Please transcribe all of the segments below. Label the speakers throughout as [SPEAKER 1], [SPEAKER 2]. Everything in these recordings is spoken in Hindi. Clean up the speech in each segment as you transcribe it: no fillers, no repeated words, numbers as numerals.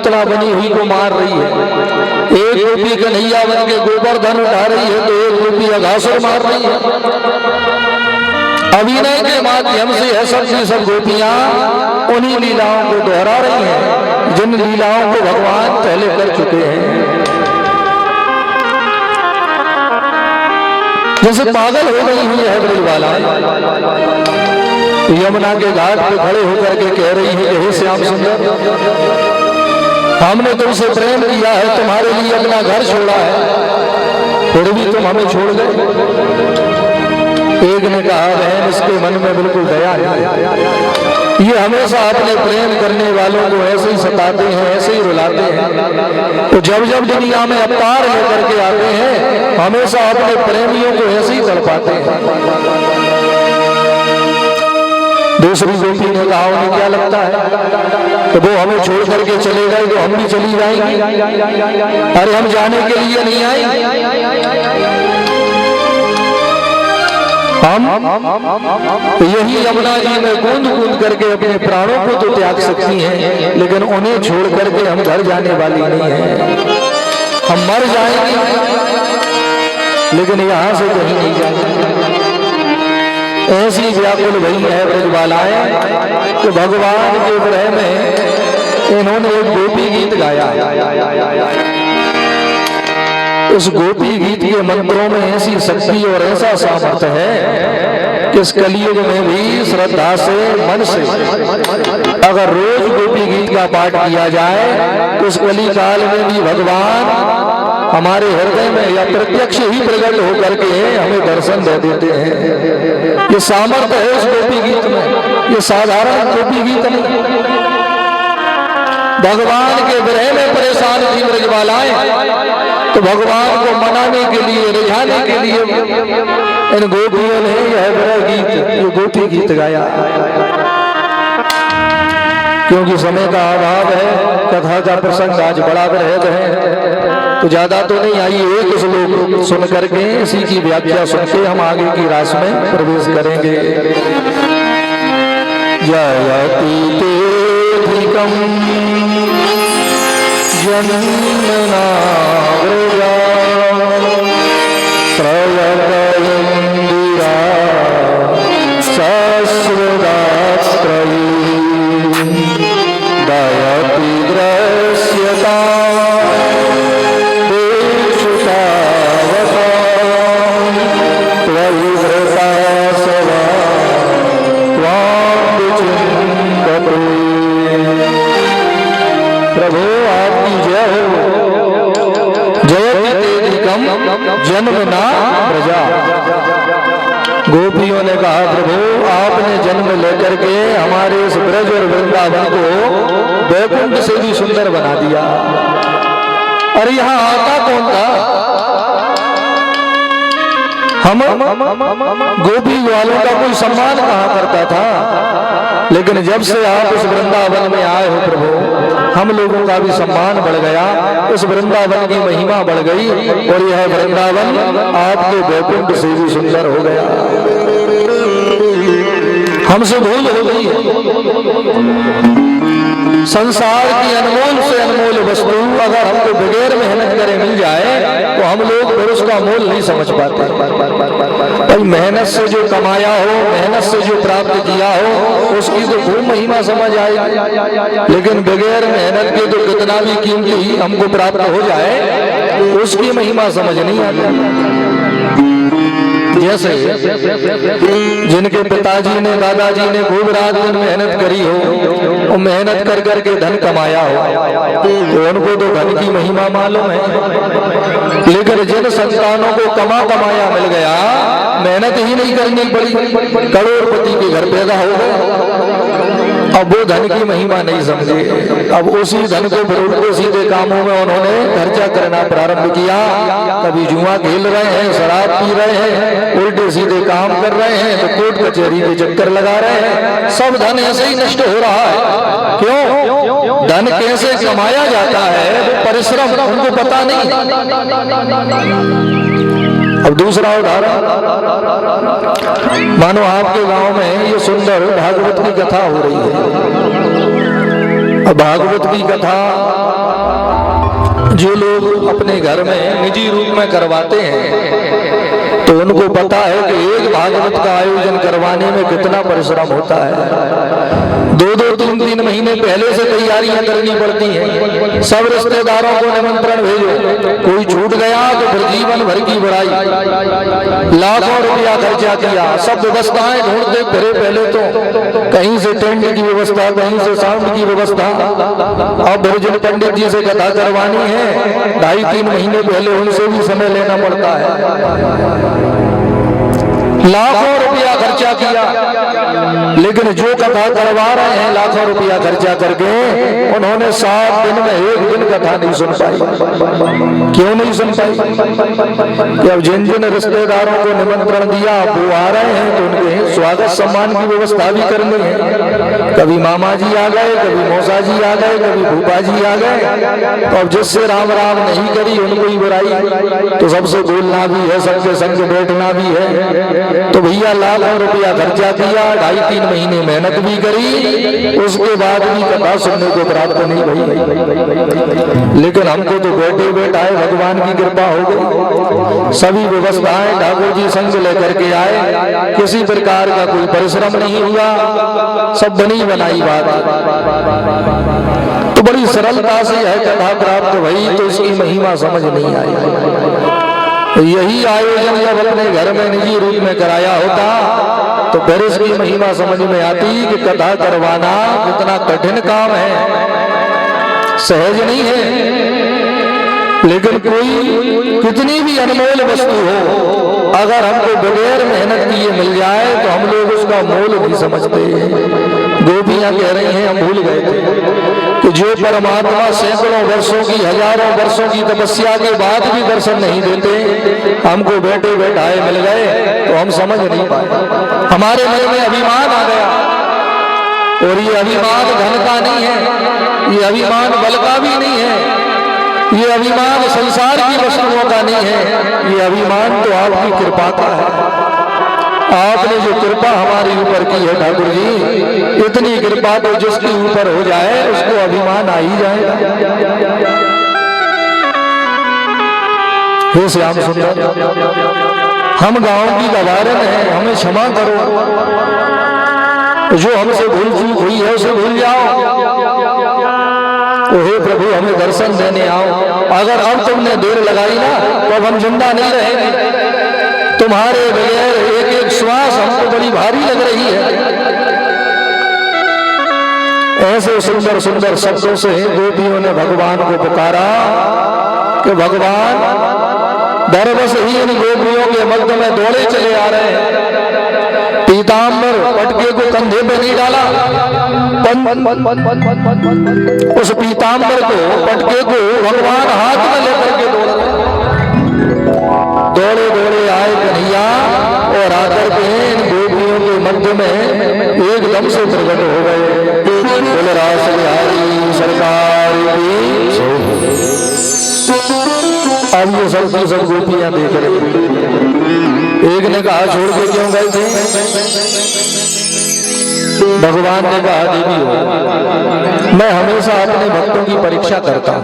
[SPEAKER 1] पुतला बनी हुई को मार रही है। एक गोपी कन्हैया बन के गोवर्धन उठा रही है तो एक गोपी अघासुर मार रही है। अभिनय के माध्यम से यह सब की सब गोपियां उन्हीं लीलाओं को दोहरा रही हैं जिन लीलाओं को भगवान पहले कर चुके हैं। जैसे पागल हो गई हुई है ब्रजबाला, यमुना के घाट पे खड़े होकर के कह रही है हे श्याम सुंदर, हमने तुमसे प्रेम किया है, तुम्हारे लिए अपना घर छोड़ा है, फिर भी तुम हमें छोड़ गए। एक ने कहा बहन इसके मन में बिल्कुल दया है, ये हमेशा अपने प्रेम करने वालों को ऐसे ही सताते हैं, ऐसे ही रुलाते हैं। तो जब जब दुनिया में अवतार लेकर के आते हैं हमेशा अपने प्रेमियों को ऐसे ही तड़पाते हैं। दूसरी गोपी ने कहा उन्हें क्या लगता है तो वो हमें छोड़ करके चले गए तो हम भी चली जाएंगी? अरे हम जाने के लिए नहीं आए, हम यही यमुना जी में कूद कूद करके अपने प्राणों को तो त्याग सकती हैं, लेकिन उन्हें छोड़ करके हम घर जाने वाली नहीं है। हम मर जाएंगे लेकिन यहाँ से कहीं नहीं जाएंगे। ऐसी व्याकुल भई है ब्रजबालाएं कि भगवान के विरह में इन्होंने एक गोपी गीत गाया। इस गोपी गीत के मंत्रों में ऐसी शक्ति और ऐसा सामर्थ्य है कि इस कलयुग में भी श्रद्धा से मन से अगर रोज गोपी गीत का पाठ किया जाए तो इस कली काल में भी भगवान हमारे हृदय में या प्रत्यक्ष ही प्रकट होकर के हमें दर्शन दे देते हैं। ये सामर्थ्य है इस गोपी गीत में, ये साधारण गोपी गीत नहीं। भगवान के विरह में परेशान थी ब्रजबालाएं, तो भगवान को मनाने के लिए, रिझाने के लिए इन गोपियों ने यह विरह गीत, ये गोपी गीत गाया। क्योंकि समय का अभाव है, कथा का प्रसंग आज बड़ा बृहद है तो ज्यादा तो नहीं आई, एक श्लोक सुन करके इसी की व्याख्या सुन के हम आगे की रास में प्रवेश करेंगे। जयति तेधिकं जन्मना व्रजा श्रवण इंदिरा शाश्वतात्रयी दयति दृश्यता जन्मना प्रजा। गोपियों ने कहा प्रभु आपने जन्म लेकर के हमारे इस ब्रज और वृंदावन को वैकुंठ से भी सुंदर बना दिया। अरे यहाँ आता कौन था? हम गोपी वालों का कोई सम्मान कहाँ करता था, लेकिन जब से आप इस वृंदावन में आए हो प्रभु हम लोगों का भी सम्मान बढ़ गया, इस वृंदावन की महिमा बढ़ गई और यह वृंदावन आपके वैकुंठ से भी सुंदर हो गया। हमसे भूल हो गई है। संसार की अनमोल से अनमोल वस्तु अगर हमको बगैर मेहनत करे मिल जाए तो हम लोग फिर उसका मोल नहीं समझ पाते। भाई मेहनत से जो कमाया हो, मेहनत से जो प्राप्त किया हो उसकी तो खूब महिमा समझ आएगी, लेकिन बगैर मेहनत के तो कितना भी कीमती हमको प्राप्त हो जाए उसकी महिमा समझ नहीं आती। जैसे जिनके पिताजी ने, दादाजी ने खूब रात दिन मेहनत करी हो और मेहनत कर करके धन कमाया हो तो उनको तो धन की महिमा मालूम है, लेकिन जिन संतानों को कमाया मिल गया, मेहनत ही नहीं करनी पड़ी, करोड़पति के घर पैदा हो गए, अब वो धन की महिमा नहीं समझे। अब उसी धन को फिर उल्टे सीधे कामों में उन्होंने खर्चा करना प्रारंभ किया। कभी जुआ खेल रहे हैं, शराब पी रहे हैं, उल्टे सीधे काम कर रहे हैं, तो कोर्ट कचहरी के चक्कर लगा रहे हैं। सब धन ऐसे ही नष्ट हो रहा है। क्यों? धन कैसे कमाया जाता है वो परिश्रम उनको पता नहीं। अब दूसरा उदाहरण, मानो आपके गांव में ये सुंदर भागवत की कथा हो रही है, भागवत की कथा जो लोग अपने घर में निजी रूप में करवाते हैं तो उनको पता है कि एक भागवत का आयोजन करवाने में कितना परिश्रम होता है। 2-3 महीने पहले से तैयारियां करनी पड़ती हैं। सब रिश्तेदारों को निमंत्रण भेजो, कोई छूट गया तो फिर जीवन भर की बुराई। लाखों रुपया खर्चा किया, सब व्यवस्थाएं ढूंढते फिरे। पहले तो कहीं से टेंट की व्यवस्था, कहीं से साउंड की व्यवस्था। अब भोजन पंडित जी से कथा करवानी है, 2.5-3 महीने पहले उनसे भी समय लेना पड़ता है। लाखों रुपया खर्चा किया, लेकिन जो कथा करवा रहे हैं लाखों रुपया खर्चा करके, उन्होंने 7 दिन में 1 दिन कथा नहीं सुन पाई। क्यों नहीं सुन पाई? कि अब जिन जिन रिश्तेदारों को निमंत्रण दिया वो आ रहे हैं तो उनके स्वागत सम्मान की व्यवस्था भी करनी है। कभी मामा जी आ गए, कभी मौसा जी आ गए, कभी भूपा जी आ गए। तो अब जिससे राम राम नहीं करी उनको ही बुराई, तो सबसे बोलना भी है, सबके संग बैठना भी है। तो भैया लाखों रुपया खर्चा किया, 2.5-3 महीने मेहनत भी करी, उसके बाद भी कथा सुनने को प्राप्त नहीं भई। लेकिन हमको तो बैठे बैठाए भगवान की कृपा हो गई। सभी व्यवस्थाएं ठाकुर जी संग लेकर के आए, किसी प्रकार का कोई परिश्रम नहीं हुआ, सब बनी बनाई बात। तो बड़ी सरलता से है कथा प्राप्त भई, तो इसकी महिमा समझ नहीं आई। यही आयोजन जब अपने घर में निजी रूप में कराया होता तो फिर इसकी महिमा समझ में आती कि कथा करवाना कितना कठिन काम है, सहज नहीं है। लेकिन कोई कितनी भी अनमोल वस्तु हो, अगर हमको बगैर मेहनत किए मिल जाए तो हम लोग उसका मोल नहीं समझते। गोपियां कह रही हैं हम भूल गए थे कि जो परमात्मा सैकड़ों वर्षों की, हजारों वर्षों की तपस्या के बाद भी दर्शन नहीं देते, हमको बैठे बैठाए मिल गए तो हम समझ नहीं पाए। हमारे मन में अभिमान आ गया, और ये अभिमान धन का नहीं है, ये अभिमान बल का भी नहीं है, ये अभिमान संसार की वस्तुओं का नहीं है, ये अभिमान तो आपकी कृपा का है। आपने जो कृपा हमारे ऊपर की है ठाकुर जी, इतनी कृपा तो जिसके ऊपर हो जाए उसको अभिमान आ ही जाएगा। हे श्याम सुंदर, हम गांव की गवारन हैं, हमें क्षमा करो। जो हमसे भूल चूक हुई है उसे भूल जाओ। हे प्रभु हमें दर्शन देने आओ। अगर अब तुमने देर लगाई ना तो अब हम जिंदा नहीं रहेंगे। तुम्हारे बगैर एक एक श्वास हमको बड़ी भारी लग रही है। ऐसे सुंदर सुंदर शब्दों से गोपियों ने भगवान को पुकारा कि भगवान दरबस ही इन गोपियों के मध्य में दौड़े चले आ रहे हैं। पीताम्बर पटके को कंधे पे नहीं डाला, उस पीताम्बर को, पटके को भगवान हाथ में लेकर के दौड़ रहे। दौड़े दौड़े आए कन्हैया और आकर के इन गोपियों के मध्य में एकदम से प्रकट हो गए। बोले रास बिहारी सरकार की। अब ये सब की सब गोपियां देख रही। एक ने कहा छोड़ के क्यों गए थे? भगवान ने कहा देवी हो, मैं हमेशा अपने भक्तों की परीक्षा करता हूँ।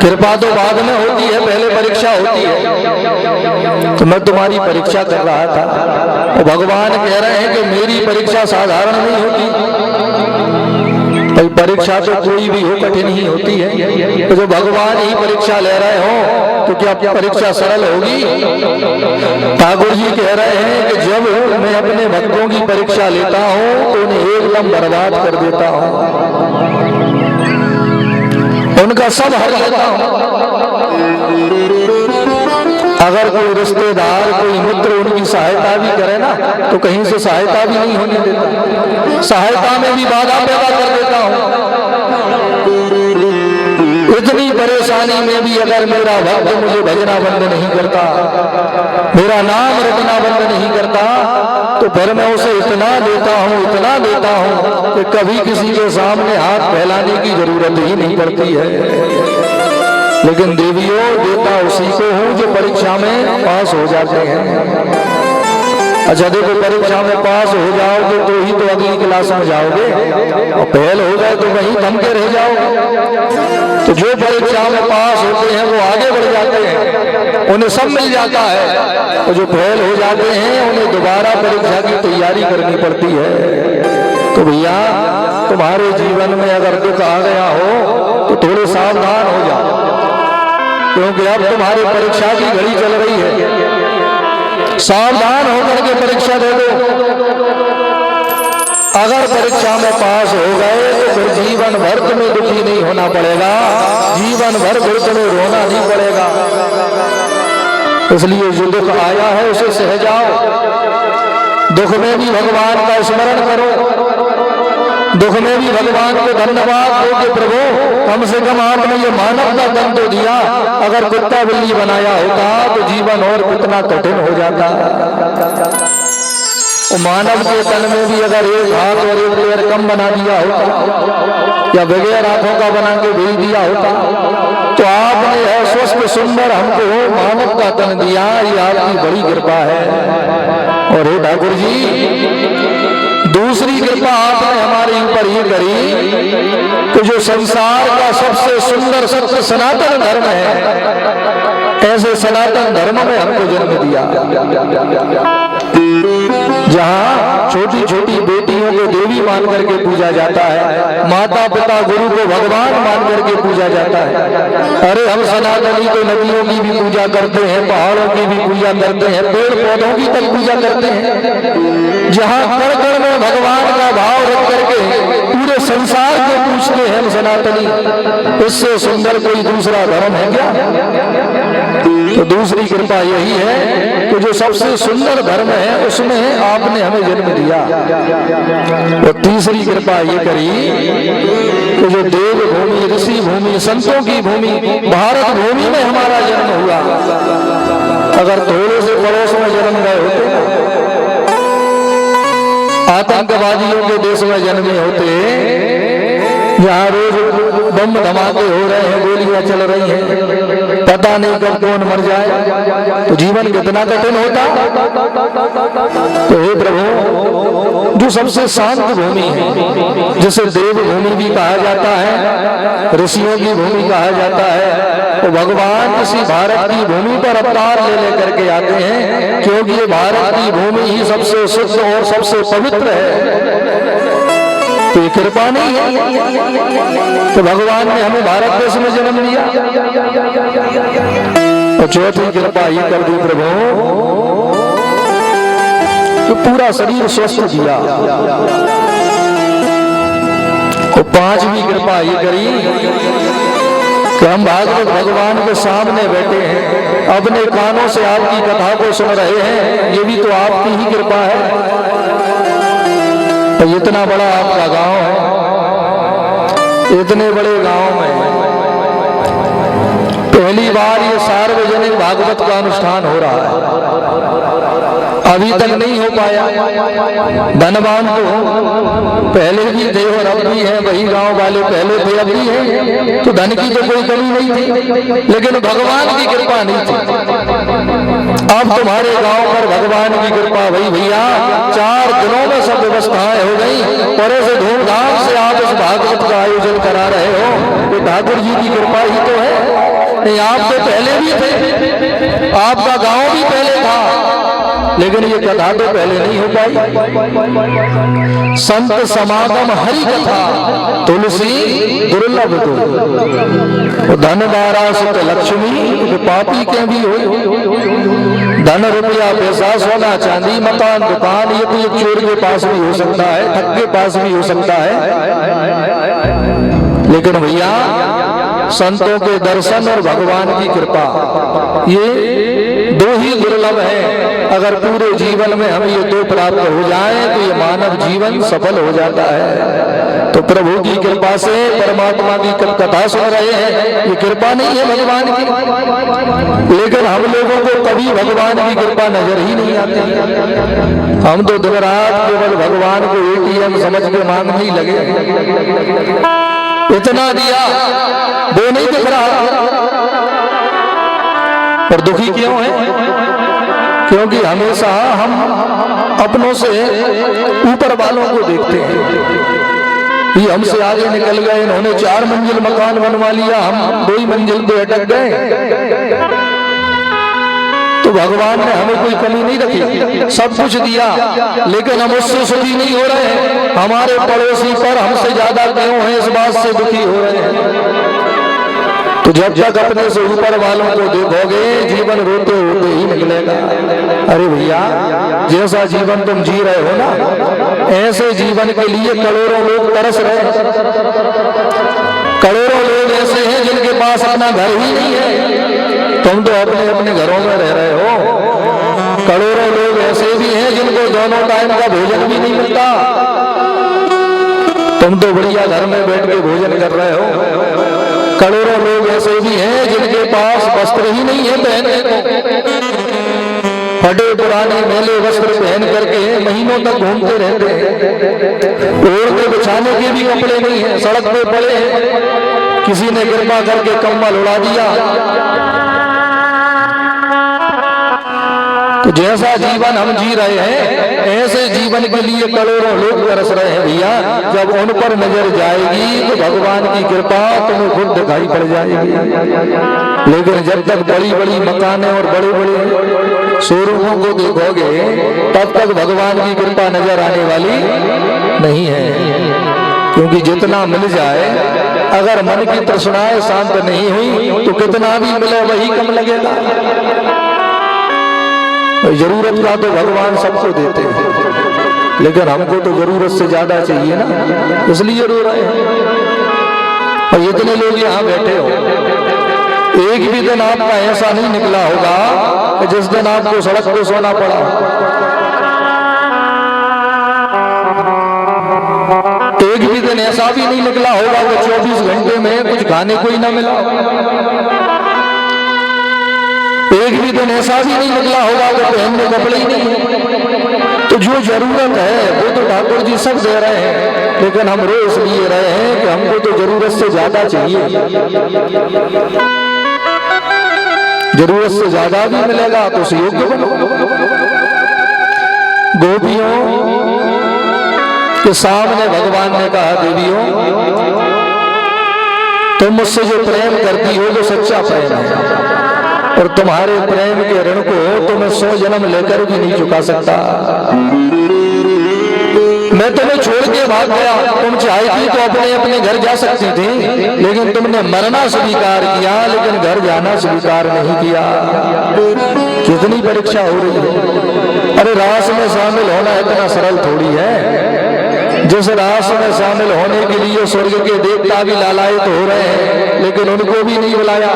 [SPEAKER 1] कृपा तो बाद में होती है, पहले परीक्षा होती है। तो मैं तुम्हारी परीक्षा कर रहा था। तो भगवान कह रहे हैं कि मेरी परीक्षा साधारण नहीं होती। भाई परीक्षा तो कोई भी हो कठिन ही होती है। तो जो भगवान ही परीक्षा ले रहे हो तो क्या परीक्षा सरल होगी? ठाकुर जी कह रहे हैं कि जब मैं अपने भक्तों की परीक्षा लेता हूं तो उन्हें एकदम बर्बाद कर देता हूं, उनका सब हर लेता हूं। अगर कोई रिश्तेदार, कोई मित्र उनकी सहायता भी करे ना तो कहीं से सहायता भी नहीं होने देता, सहायता में भी बाधा पैदा कर देता हूं। इतनी परेशानी में भी अगर मेरा भक्त मुझे भजना बंद नहीं करता, मेरा नाम रटना बंद नहीं करता, तो फिर मैं उसे इतना देता हूँ, इतना देता हूँ कि कभी किसी के सामने हाथ फैलाने की जरूरत ही नहीं पड़ती है। लेकिन देवियों, देता उसी को हूँ जो परीक्षा में पास हो जाते हैं। अच्छा देखो, परीक्षा में पास हो जाओगे तो ही तो अगली क्लास में जाओगे, और फेल हो गए तो वहीं थम के रह जाओगे। तो जो परीक्षा में पास होते हैं वो आगे बढ़ जाते हैं, उन्हें सब मिल जाता है, और जो फेल हो जाते हैं उन्हें दोबारा परीक्षा की तैयारी करनी पड़ती है। तो भैया तुम्हारे जीवन में अगर दुख आ गया हो तो थोड़े सावधान हो जाओ, क्योंकि अब तुम्हारी परीक्षा की घड़ी चल रही है। सावधान होकर के परीक्षा दे दो। अगर परीक्षा में पास हो गए तो फिर जीवन भर तुम्हें दुखी नहीं होना पड़ेगा, जीवन भर फिर तुम्हें रोना नहीं पड़ेगा। इसलिए जो दुख आया है उसे सह जाओ। दुख में भी भगवान का स्मरण करो, दुख में भी भगवान को धन्यवाद दो कि प्रभु कम से कम आपने ये मानव का तन तो दिया, अगर कुत्ता बिल्ली बनाया होता तो जीवन और कितना कठिन हो जाता। मानव के तन में भी अगर एक हाथ और एक पैर कम बना दिया होता या बगैर आंखों का बना के भेज दिया होता, तो आपने स्वस्थ सुंदर हमको मानव का तन दिया, ये आपकी बड़ी कृपा है। और हे ठाकुर जी, दूसरी कृपा आपने हमारे ऊपर ये करी कि जो संसार का सबसे सुंदर सत्य सनातन धर्म है, ऐसे सनातन धर्म में हमको जन्म दिया, जहाँ छोटी छोटी बेटियों को देवी मान करके पूजा जाता है, माता पिता गुरु को भगवान मान करके पूजा जाता है। अरे हम सनातनी तो नदियों की भी पूजा करते हैं, पहाड़ों की भी पूजा करते हैं, पेड़ पौधों की तक पूजा करते हैं। जहाँ कण कण में भगवान का भाव रख करके पूरे संसार को पूछते हैं हम सनातनी, इससे सुंदर कोई दूसरा धर्म है क्या? तो दूसरी कृपा यही है कि जो सबसे सुंदर धर्म है उसमें आपने हमें जन्म दिया। और तीसरी कृपा ये करी कि जो देव भूमि, ऋषि भूमि, संतों की भूमि, भारत भूमि में हमारा जन्म हुआ। अगर थोड़े से पड़ोस में जन्म गए होते, आतंकवादियों के देश में जन्मे होते, जहाँ रोज बम धमाके हो रहे हैं, गोलियां चल रही हैं, पता नहीं कब कौन मर जाए, तो जीवन कितना कठिन होता। तो हे प्रभु, जो सबसे शांत भूमि है, जिसे देव भूमि भी कहा जाता है, ऋषियों की भूमि कहा जाता है, तो भगवान इसी भारत की भूमि पर अवतार ले लेकर के आते हैं, क्योंकि ये भारत की भूमि ही सबसे शुद्ध और सबसे पवित्र है। तो ये कृपा नहीं है तो भगवान ने हमें भारत देश में जन्म दिया। और चौथी कृपा ये कर दी प्रभु तो पूरा शरीर स्वस्थ दिया। और पांचवी कृपा ये करी कि हम भागवत भगवान के सामने बैठे हैं, अपने कानों से आपकी कथा को सुन रहे हैं, ये भी तो आपकी ही कृपा है। तो इतना बड़ा आपका गांव है, इतने बड़े गांव में पहली बार ये सार्वजनिक भागवत का अनुष्ठान हो रहा है, अभी तक नहीं हो पाया। धनवान तो पहले भी थे और अब भी है, वही गांव वाले पहले थे अब भी है, तो धन की तो कोई कमी नहीं थी, लेकिन भगवान की कृपा नहीं थी। अब तुम्हारे गांव पर भगवान की कृपा भई भैया, 4 दिनों में सब व्यवस्थाएं हो गई और ऐसे धूमधाम से आप इस भागवत का आयोजन करा रहे हो, तो ठाकुर जी की कृपा ही तो है। नहीं, आप तो पहले भी थे, आपका गांव भी पहले था, लेकिन ये कथा तो पहले नहीं हो पाई। संत समागम हरि कथा तुलसी दुर्लभ तो धन दारा सुत लक्ष्मी पापी के भी हो। धन रुपया पैसा सोना चांदी मकान दुकान ये तो एक चोर के पास भी हो सकता है, ठग के पास भी हो सकता है, लेकिन भैया संतों के दर्शन और भगवान की कृपा ये दो ही दुर्लभ है। अगर पूरे जीवन में हमें ये दो प्राप्त हो जाए तो ये मानव जीवन सफल हो जाता है। तो प्रभु की कृपा से परमात्मा की कथा सुन रहे हैं, ये कृपा नहीं है भगवान की, लेकिन हम लोगों को कभी भगवान की कृपा नजर ही नहीं आती। हम तो दिन रात केवल भगवान को ATM समझ के मांगने ही लगे, इतना दिया वो नहीं दिख रहा। और दुखी क्यों है? क्योंकि हमेशा हम अपनों से ऊपर वालों को देखते हैं। ये हमसे आगे निकल गए, इन्होंने 4 मंजिल मकान बनवा लिया, हम 2 ही मंजिल पे अटक गए। तो भगवान ने हमें कोई कमी नहीं रखी, सब कुछ दिया, लेकिन हम उससे सुखी नहीं हो रहे हैं। हमारे पड़ोसी पर हमसे ज्यादा क्यों है, इस बात से दुखी हो रहे हैं। तो जब तक अपने से ऊपर वालों को देखोगे, जीवन रोते होते ही निकलेगा। अरे भैया, जैसा जीवन तुम जी रहे हो ना, ऐसे जीवन के लिए करोड़ों लोग तरस रहे हैं। करोड़ों लोग ऐसे हैं जिनके पास अपना घर ही नहीं है, तुम तो अपने अपने घरों में रह रहे हो। करोड़ों लोग ऐसे भी हैं जिनको दोनों टाइम का भोजन भी नहीं मिलता, तुम तो बढ़िया घर में बैठ के भोजन कर रहे हो। करोड़ों लोग ऐसे भी हैं जिनके पास वस्त्र ही नहीं है पहनने को, फटे पुराने मेले वस्त्र पहन करके महीनों तक घूमते रहते हैं। ओढ़ने बिछाने के भी कपड़े नहीं है, सड़क पे पड़े हैं, किसी ने कृपा करके कंबल उड़ा दिया। तो जैसा जीवन हम जी रहे हैं, ऐसे जीवन के लिए करोड़ों लोग तरस रहे हैं भैया। जब उन पर नजर जाएगी तो भगवान की कृपा तुम्हें खुद दिखाई पड़ जाएगी। लेकिन जब तक बड़ी बड़ी मकानें और बड़े बड़े शोरूमों को देखोगे, तब तक भगवान की कृपा नजर आने वाली नहीं है। क्योंकि जितना मिल जाए, अगर मन की तृष्णाएं शांत नहीं हुई तो कितना भी मिले वही कम लगेगा। जरूरत का तो भगवान सबको देते हैं, लेकिन हमको तो जरूरत से ज्यादा चाहिए ना, इसलिए रो रहे हैं। और इतने लोग यहाँ बैठे हो, एक भी दिन आपका ऐसा नहीं निकला होगा कि जिस दिन आपको सड़क पे सोना पड़ा। एक भी दिन ऐसा भी नहीं निकला होगा कि 24 घंटे में कुछ खाने को ही ना मिला। एक भी दिन ऐसा भी नहीं निकला होगा कि पहनने कपड़े ही नहीं। तो जो जरूरत है वो तो ठाकुर जी सब दे रहे हैं, लेकिन हम रो इसलिए रहे हैं कि हमको तो जरूरत से ज्यादा चाहिए। जरूरत से ज्यादा भी मिलेगा तो उसे योग्य बनो। गोपियों के सामने भगवान ने कहा, देवियों तुम मुझसे जो प्रेम करती हो वो सच्चा प्रेम है, और तुम्हारे प्रेम के ऋण को तो मैं 100 जन्म लेकर भी नहीं चुका सकता। मैं तुम्हें छोड़ के भाग गया, तुम चाहती तो अपने अपने घर जा सकती थी, लेकिन तुमने मरना स्वीकार किया, लेकिन घर जाना स्वीकार नहीं किया। कितनी परीक्षा हो रही है। अरे रास में शामिल होना इतना सरल थोड़ी है। जिस रास में शामिल होने के लिए स्वर्ग के देवता भी लालायित हो रहे हैं, लेकिन उनको भी नहीं बुलाया।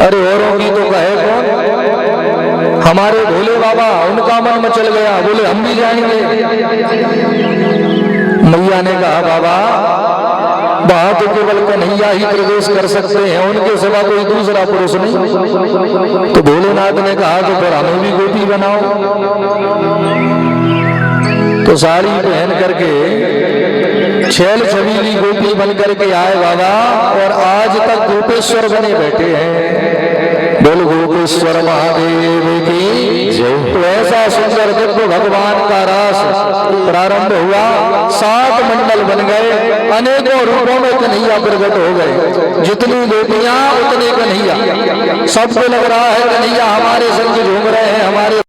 [SPEAKER 1] अरे औरों की तो कहे कौन, हमारे भोले बाबा, उनका मन मचल गया, बोले हम भी जाएंगे। मैया ने कहा, बाबा वहां तो केवल कन्हैया ही प्रवेश कर सकते हैं, उनके सिवा कोई दूसरा पुरुष नहीं। तो भोलेनाथ ने कहा, तो फिर हमें भी गोपी बनाओ। तो साड़ी पहन करके छैल छबीली गोपी बन करके आए बाबा, और आज तक गोपेश्वर बने बैठे हैं। बोल गोपेश्वर महादेव की जय। तो ऐसा सुंदर दिव्य भगवान का रास प्रारंभ हुआ, 7 मंडल बन गए, अनेकों रूपों में कन्हैया प्रकट हो गए। जितनी गोपियां उतने कन्हैया, सबको लग रहा है कन्हैया हमारे संग झूम रहे हैं, हमारे